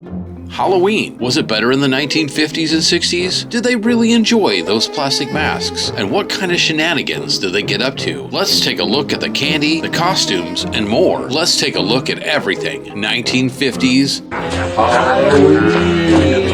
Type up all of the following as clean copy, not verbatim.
Halloween. Was it better in the 1950s and 60s? Did they really enjoy those plastic masks? And what kind of shenanigans did they get up to? Let's take a look at the candy, the costumes, and more. Let's take a look at everything. 1950s.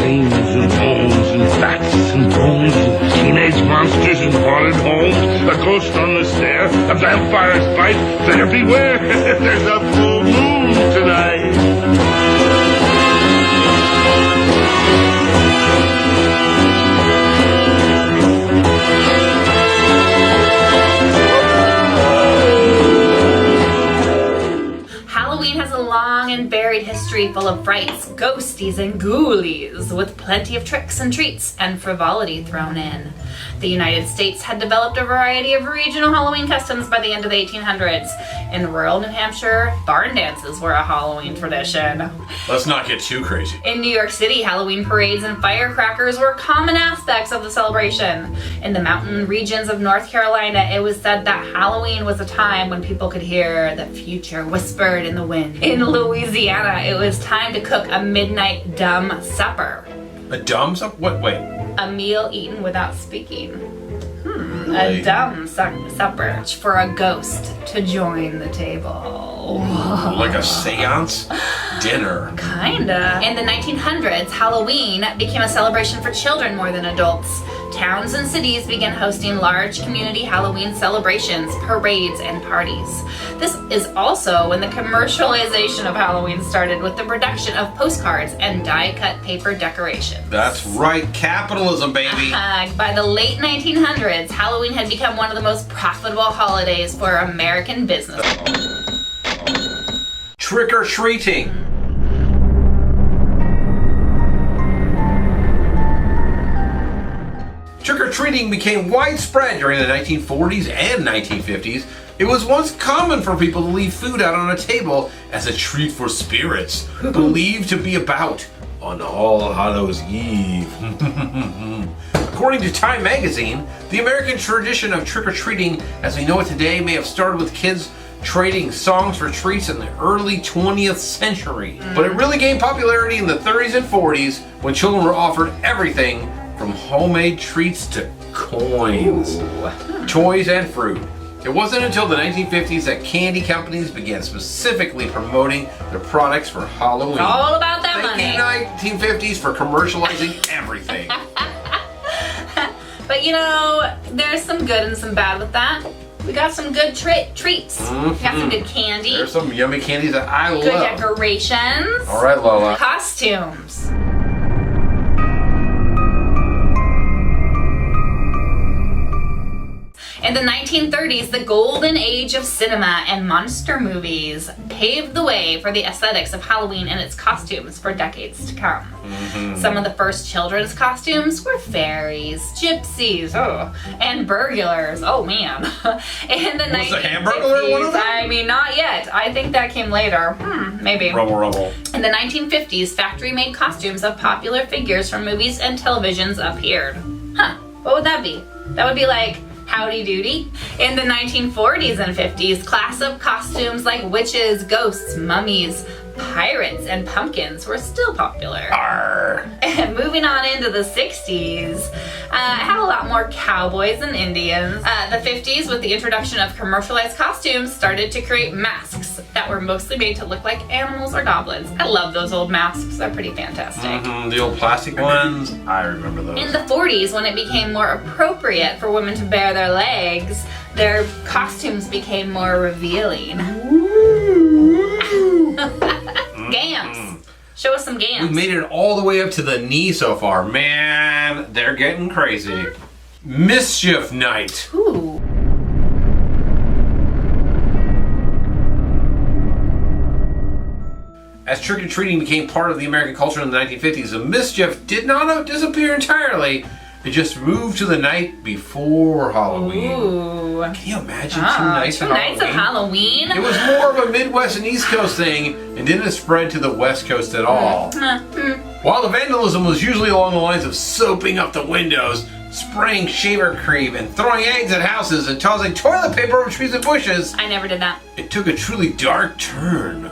Dreams and bones and bats and bones and teenage monsters in haunted homes, a ghost on the stair, a vampire's bite. Better beware, there's a full moon tonight. And buried history full of frights, ghosties, and ghoulies, with plenty of tricks and treats and frivolity thrown in. The United States had developed a variety of regional Halloween customs by the end of the 1800s. In rural New Hampshire, barn dances were a Halloween tradition. Let's not get too crazy. In New York City, Halloween parades and firecrackers were common aspects of the celebration. In the mountain regions of North Carolina, it was said that Halloween was a time when people could hear the future whispered in the wind. In Louisiana, it was time to cook a midnight dumb supper. A dumb supper? What? Wait. A meal eaten without speaking. Really? A dumb supper for a ghost to join the table. Like a seance dinner. Kinda. In the 1900s, Halloween became a celebration for children more than adults. Towns and cities began hosting large community Halloween celebrations, parades, and parties. This is also when the commercialization of Halloween started with the production of postcards and die-cut paper decorations. That's right, capitalism, baby. By the late 1900s, Halloween had become one of the most profitable holidays for American business. Trick-or-treating. Trick-or-treating became widespread during the 1940s and 1950s. It was once common for people to leave food out on a table as a treat for spirits believed to be about on All Hallows Eve. According to Time magazine, the American tradition of trick-or-treating as we know it today may have started with kids trading songs for treats in the early 20th century. But it really gained popularity in the 30s and 40s when children were offered everything from homemade treats to coins, toys, and fruit. It wasn't until the 1950s that candy companies began specifically promoting their products for Halloween. It's all about that Thank money. you 1950s for commercializing everything. But you know, there's some good and some bad with that. We got some good treats. We got some good candy. There's some yummy candies that I Good love. decorations. All right, Lola. Costumes. In the 1930s, the golden age of cinema and monster movies paved the way for the aesthetics of Halloween and its costumes for decades to come. Some of the first children's costumes were fairies, gypsies, and burglars. Oh man. In the Was the Hamburglar one of them? I mean, not yet. I think that came later. Maybe. Rubble. In the 1950s, factory-made costumes of popular figures from movies and televisions appeared. What would that be? That would be like Howdy Doody. In the 1940s and 50s, classic costumes like witches, ghosts, mummies, pirates, and pumpkins were still popular. And moving on into the 60s, had a lot more cowboys and Indians. The 50s, with the introduction of commercialized costumes, started to create masks that were mostly made to look like animals or goblins. I love those old masks. They're pretty fantastic. The old plastic ones, I remember those. In the 40s, when it became more appropriate for women to bare their legs, their costumes became more revealing. Gams. Show us some gams. We made it all the way up to the knee so far. Man, they're getting crazy. Mischief Night. Ooh. As trick-or-treating became part of the American culture in the 1950s, the mischief did not disappear entirely. It just moved to the night before Halloween. Ooh. Can you imagine 2 nights of Two Halloween? nights of Halloween? It was more of a Midwest and East Coast thing and didn't spread to the West Coast at all. While the vandalism was usually along the lines of soaping up the windows, spraying shaver cream, and throwing eggs at houses and tossing toilet paper over trees and bushes, I never did that. it took a truly dark turn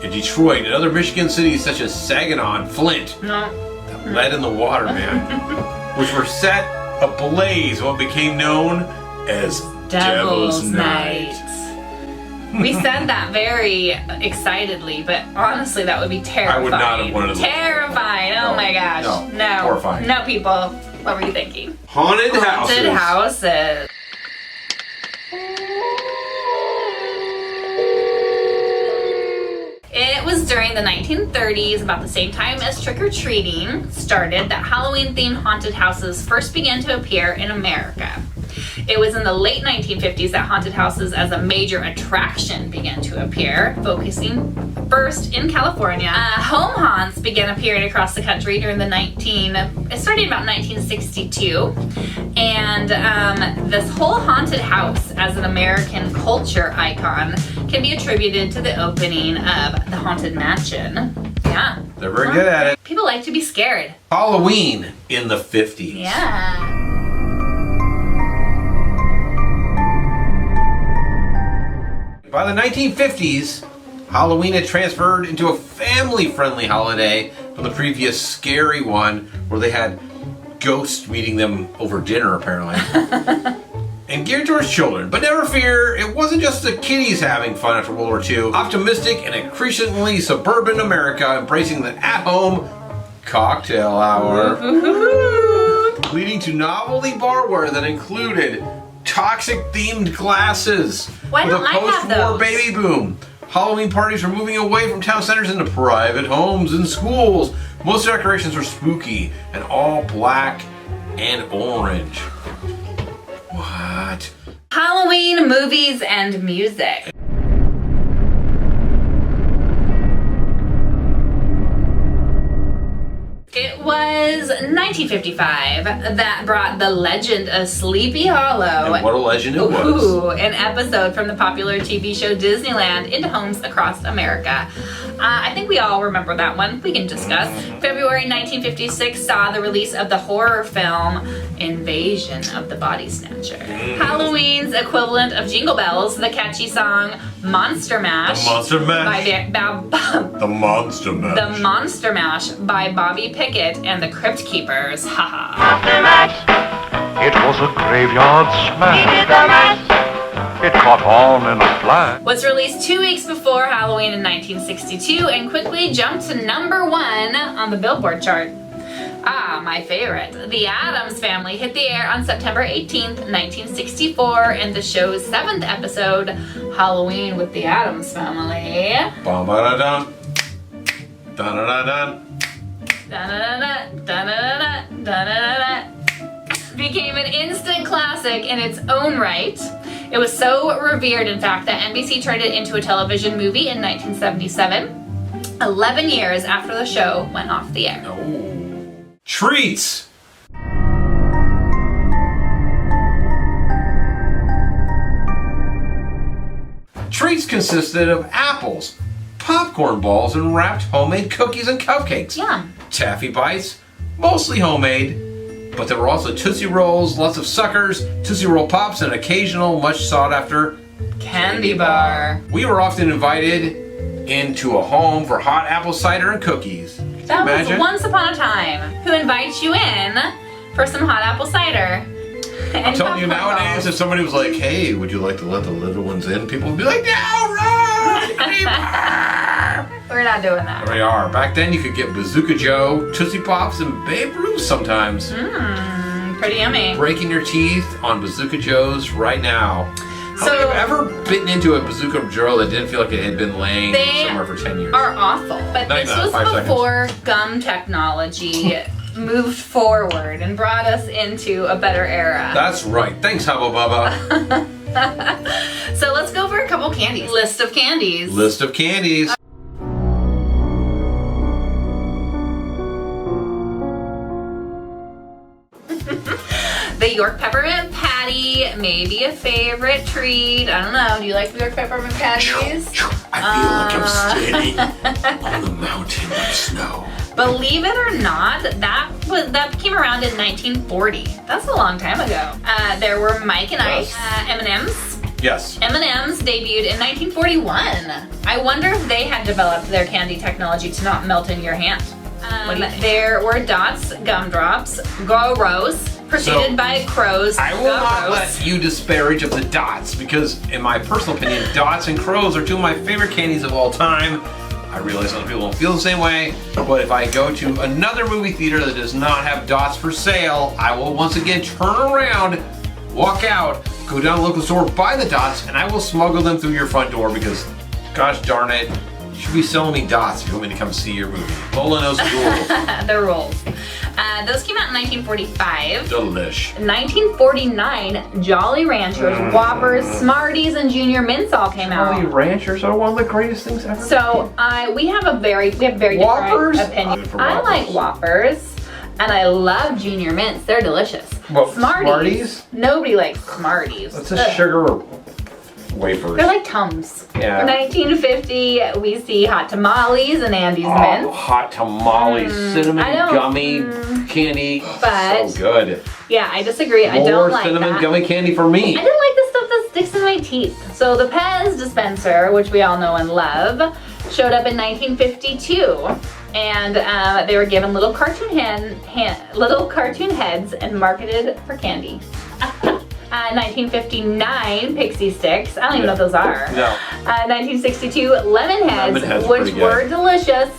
in Detroit, and other Michigan cities such as Saginaw and Flint. No. That lead in the water, man. Which were set ablaze, what became known as Devil's Night. We said that very excitedly, but honestly, that would be terrifying. I would not have wanted to. Terrifying! Oh my gosh. No. Horrifying. No, people. What were you thinking? Haunted houses. Haunted houses. It was during the 1930s, about the same time as trick-or-treating started, that Halloween-themed haunted houses first began to appear in America. It was in the late 1950s that haunted houses as a major attraction began to appear, focusing first in California. Home haunts began appearing across the country during it started about 1962. And this whole haunted house as an American culture icon can be attributed to the opening of the Haunted Mansion. Yeah. They're very good at it. People like to be scared. Halloween in the 50s. Yeah. By the 1950s, Halloween had transferred into a family-friendly holiday from the previous scary one where they had ghosts meeting them over dinner, apparently. And geared towards children. But never fear, it wasn't just the kiddies having fun after World War II. Optimistic and increasingly suburban America embracing the at-home cocktail hour. Leading to novelty barware that included toxic-themed glasses. Why don't I have With a post-war those? baby boom. Halloween parties were moving away from town centers into private homes and schools. Most decorations were spooky and all black and orange. What? Halloween movies and music. It was 1955 that brought The Legend of Sleepy Hollow. And what a legend it was. Ooh, an episode from the popular TV show Disneyland into homes across America. I think we all remember that one. We can discuss. February 1956 saw the release of the horror film Invasion of the Body Snatcher. Halloween's equivalent of Jingle Bells, the catchy song Monster Mash. The Monster Mash. By The Monster Mash. The Monster Mash by Bobby Pickett and the Crypt Keepers. Haha. It was a graveyard smash. It caught on in a flash. Was released 2 weeks before Halloween in 1962 and quickly jumped to #1 on the Billboard chart. Ah, my favorite. The Addams Family hit the air on September 18th, 1964, in the show's 7th episode, Halloween with the Addams Family. Ba-ba-da-dun. Dun-da-da-dun. Da-da-da-da, da-da-da-da, da-da-da-da. Became an instant classic in its own right. It was so revered, in fact, that NBC turned it into a television movie in 1977, 11 years after the show went off the air. Oh. Treats! Treats consisted of apples, popcorn balls, and wrapped homemade cookies and cupcakes. Yum. Taffy bites, mostly homemade, but there were also Tootsie Rolls, lots of suckers, Tootsie Roll Pops, and an occasional, much sought after Candy bar. We were often invited into a home for hot apple cider and cookies. That was Imagine. once upon a time. Who invites you in for some hot apple cider? I'm telling you, nowadays, if somebody was like, hey, would you like to let the little ones in? People would be like, no, run! We're not doing that. There we are. Back then, you could get Bazooka Joe, Tootsie Pops, and Babe Ruth sometimes. Pretty yummy. Breaking your teeth on Bazooka Joes right now. I don't think I've ever bitten into a Bazooka Joe that didn't feel like it had been laying somewhere for 10 years. Are awful. But this was 5 seconds. before gum technology moved forward and brought us into a better era. That's right. Thanks, Hubba Bubba. So let's go over a couple candies. List of candies. List of candies. The York Peppermint Patty, maybe a favorite treat. I don't know. Do you like the York Peppermint Patties? I feel like I'm standing on the mountain of snow. Believe it or not, that came around in 1940. That's a long time ago. There were Mike and Ike's, M&M's, Yes. M&M's debuted in 1941. I wonder if they had developed their candy technology to not melt in your hand. There were Dots, Gumdrops, Goros, preceded by Crows. I will not let you disparage of the Dots because, in my personal opinion, Dots and Crows are two of my favorite candies of all time. I realize other people don't feel the same way, but if I go to another movie theater that does not have Dots for sale, I will once again turn around, walk out, go down to the local store, buy the Dots, and I will smuggle them through your front door because, gosh darn it, you should be selling me Dots if you want me to come see your movie. Lola knows the rules. The rules. Those came out in 1945. Delish. 1949, Jolly Ranchers, Whoppers, Smarties, and Junior Mints all came out. Jolly Ranchers are one of the greatest things ever. So we have very Whoppers? different opinions. I like Whoppers, and I love Junior Mints. They're delicious. What, Smarties? Nobody likes Smarties. That's a sugar wafers. They're like Tums. Yeah. For 1950, we see Hot Tamales and Andy's Mints. Hot tamales, cinnamon gummy candy. But so good. Yeah, I disagree. I More don't like cinnamon that. gummy candy for me. I don't like the stuff that sticks in my teeth. So the Pez dispenser, which we all know and love, showed up in 1952. And they were given little cartoon heads and marketed for candy. 1959, Pixie Sticks. I don't even know what those are. No. 1962, Lemon Heads, which were delicious.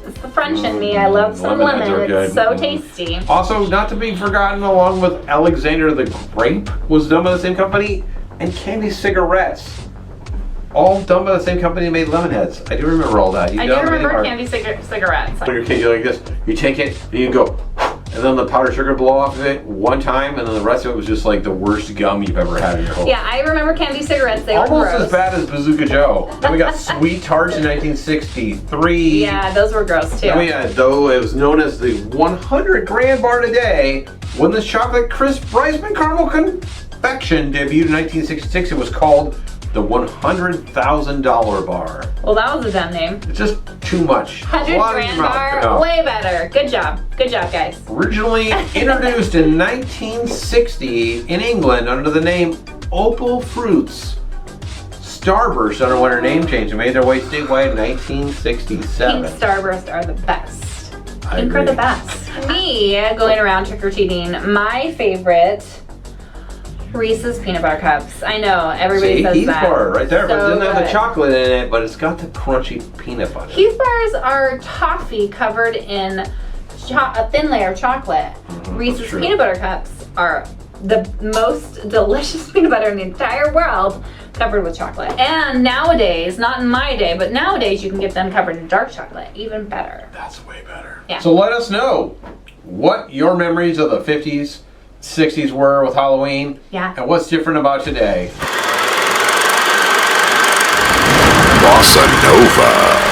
It's the French in me. I love some lemon. It's so tasty. Also, not to be forgotten, along with Alexander the Grape, was done by the same company, and Candy Cigarettes. All done by the same company that made Lemon Heads. I do remember all that. I do remember Candy Cigarettes. When you're a kid, you're like this. You take it, and you go, and then the powdered sugar blow off of it one time, and then the rest of it was just like the worst gum you've ever had in your whole life. Yeah, I remember Candy Cigarettes. They were almost gross. as bad as Bazooka Joe. Then we got Sweet Tarts in 1963. Yeah, those were gross too. Then we had, though, it was known as the 100 grand bar today, when the chocolate crisp Reisman caramel confection debuted in 1966. It was called the $100,000 bar. Well, that was a dumb name. It's just too much. 100 grand bar, way better. Good job. Good job, guys. Originally introduced in 1960 in England under the name Opal Fruits, Starburst underwent her name change and made their way statewide in 1967. Pink Starburst are the best. I Pink are agree. the best. Me, going around trick-or-treating, my favorite, Reese's Peanut Butter Cups. I know, everybody says Heath that. bar right there, but it So doesn't have the good. chocolate in it, but it's got the crunchy peanut butter. Heath bars are toffee covered in a thin layer of chocolate. Reese's true. Peanut Butter Cups are the most delicious peanut butter in the entire world, covered with chocolate. And nowadays, not in my day, but nowadays you can get them covered in dark chocolate. Even better. That's way better. Yeah. So let us know what your memories of the 50s, 60s were with Halloween. Yeah. And what's different about today. Bossa Nova.